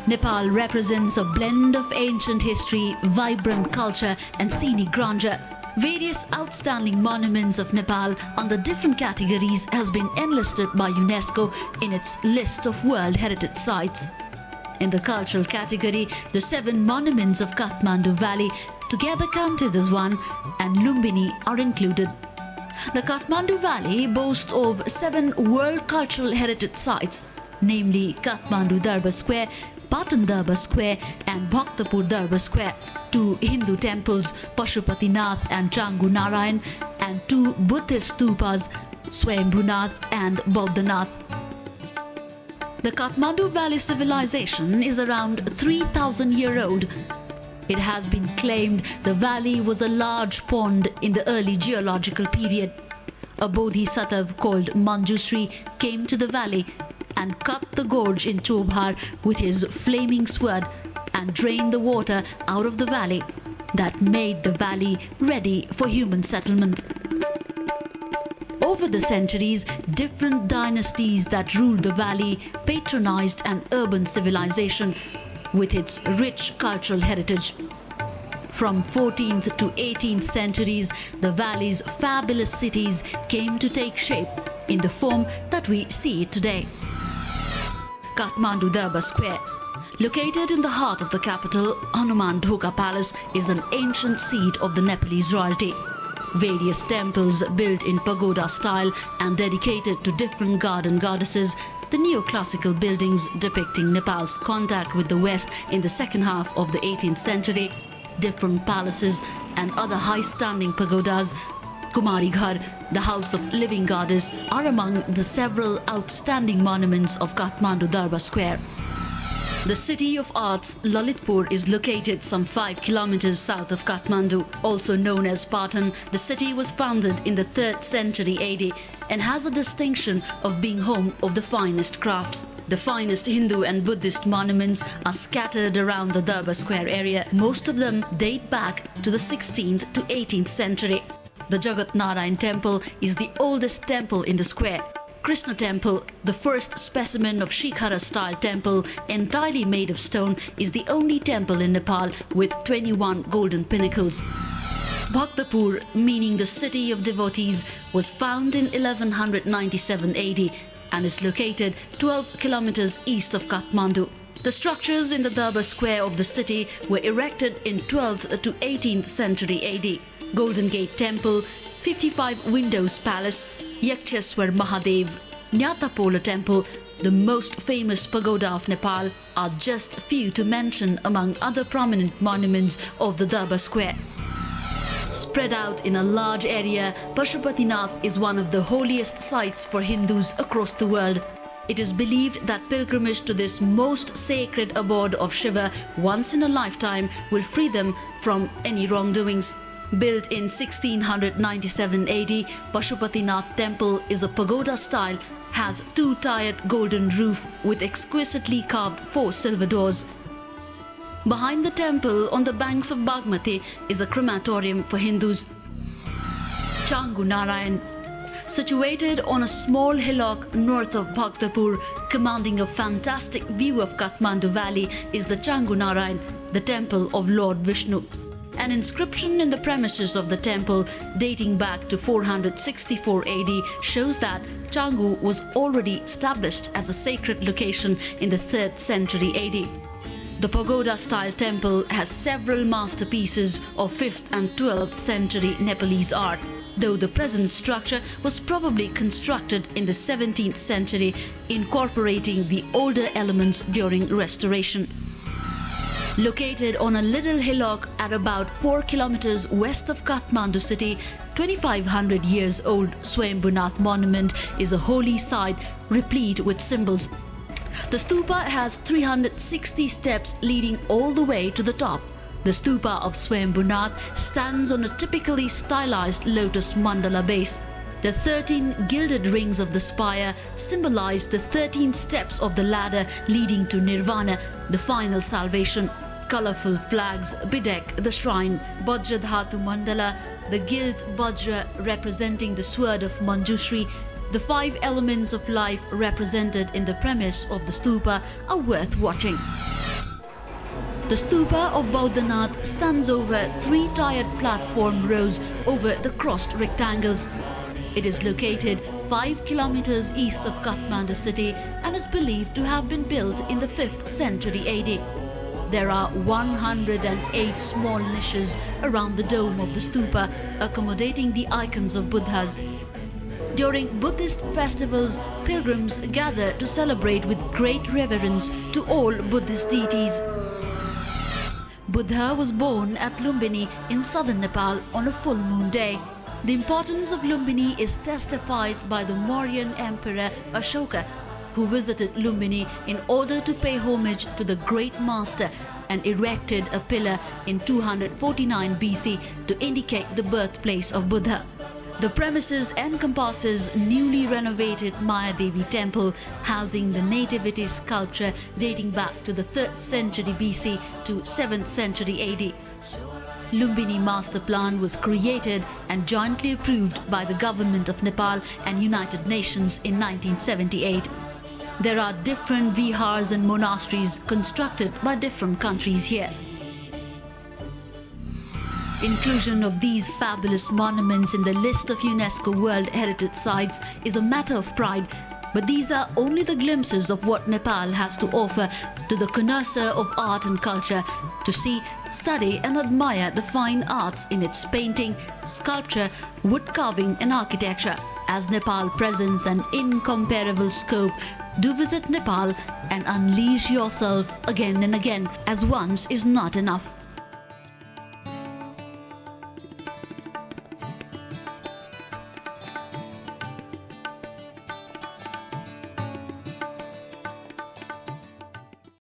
Nepal represents a blend of ancient history, vibrant culture and scenic grandeur. Various outstanding monuments of Nepal under different categories has been enlisted by UNESCO in its list of World Heritage Sites. In the cultural category, the 7 monuments of Kathmandu Valley, together counted as one, and Lumbini are included. The Kathmandu Valley boasts of 7 World Cultural Heritage Sites, namely Kathmandu Darbar Square, Patan Darbar Square and Bhaktapur Darbar Square, 2 Hindu temples, Pashupatinath and Changu Narayan, and 2 Buddhist stupas, Swayambhunath and Bauddhanath. The Kathmandu Valley civilization is around 3,000-year-old. It has been claimed the valley was a large pond in the early geological period. A bodhisattva called Manjushri came to the valley and cut the gorge in Chobhar with his flaming sword and drained the water out of the valley. That made the valley ready for human settlement. Over the centuries, different dynasties that ruled the valley patronized an urban civilization with its rich cultural heritage. From 14th to 18th centuries, the valley's fabulous cities came to take shape in the form that we see it today. Kathmandu Darbar Square. Located in the heart of the capital, Hanuman Dhoka Palace is an ancient seat of the Nepalese royalty. Various temples built in pagoda style and dedicated to different god and goddesses, the neoclassical buildings depicting Nepal's contact with the West in the second half of the 18th century, different palaces and other high-standing pagodas, Kumari Ghar, the house of living goddess, are among the several outstanding monuments of Kathmandu Darbar Square. The city of arts, Lalitpur, is located some 5 kilometers south of Kathmandu. Also known as Patan, the city was founded in the 3rd century AD and has a distinction of being home of the finest crafts. The finest Hindu and Buddhist monuments are scattered around the Darbar Square area. Most of them date back to the 16th to 18th century. The Jagat Narayan temple is the oldest temple in the square. Krishna temple, the first specimen of Shikhara-style temple entirely made of stone, is the only temple in Nepal with 21 golden pinnacles. Bhaktapur, meaning the city of devotees, was found in 1197 AD and is located 12 kilometers east of Kathmandu. The structures in the Darbar Square of the city were erected in 12th to 18th century AD. Golden Gate Temple, 55 Windows Palace, Yaksheswar Mahadev, Nyatapola Temple, the most famous pagoda of Nepal, are just few to mention among other prominent monuments of the Darbar Square. Spread out in a large area, Pashupatinath is one of the holiest sites for Hindus across the world. It is believed that pilgrimage to this most sacred abode of Shiva once in a lifetime will free them from any wrongdoings. Built in 1697 AD, Pashupatinath Temple is a pagoda style, has 2-tiered golden roof with exquisitely carved 4 silver doors. Behind the temple, on the banks of Bagmati, is a crematorium for Hindus. Changu Narayan. Situated on a small hillock north of Bhaktapur, commanding a fantastic view of Kathmandu Valley, is the Changu Narayan, the temple of Lord Vishnu. An inscription in the premises of the temple dating back to 464 AD shows that Changu was already established as a sacred location in the 3rd century AD. The pagoda-style temple has several masterpieces of 5th and 12th century Nepalese art, though the present structure was probably constructed in the 17th century, incorporating the older elements during restoration. Located on a little hillock at about 4 kilometers west of Kathmandu city, 2500 years old Swayambhunath monument is a holy site replete with symbols. The stupa has 360 steps leading all the way to the top. The stupa of Swayambhunath stands on a typically stylized lotus mandala base. The 13 gilded rings of the spire symbolize the 13 steps of the ladder leading to Nirvana, the final salvation. Colorful flags bedeck the shrine. Vajradhatu Mandala, the gilt Vajra representing the sword of Manjushri, the 5 elements of life represented in the premise of the stupa are worth watching. The stupa of Bodhanath stands over 3 tiered platform rows over the crossed rectangles. It is located 5 kilometers east of Kathmandu city and is believed to have been built in the 5th century AD. There are 108 small niches around the dome of the stupa, accommodating the icons of Buddhas. During Buddhist festivals, pilgrims gather to celebrate with great reverence to all Buddhist deities. Buddha was born at Lumbini in southern Nepal on a full moon day. The importance of Lumbini is testified by the Mauryan Emperor Ashoka, who visited Lumbini in order to pay homage to the Great Master and erected a pillar in 249 BC to indicate the birthplace of Buddha. The premises encompasses newly renovated Mayadevi temple, housing the nativity sculpture dating back to the 3rd century BC to 7th century AD. Lumbini Master Plan was created and jointly approved by the Government of Nepal and United Nations in 1978. There are different vihars and monasteries constructed by different countries here. Inclusion of these fabulous monuments in the list of UNESCO World Heritage Sites is a matter of pride, but these are only the glimpses of what Nepal has to offer to the connoisseur of art and culture to see, study and admire the fine arts in its painting, sculpture, wood carving and architecture. As Nepal presents an incomparable scope, do visit Nepal and unleash yourself again and again, as once is not enough.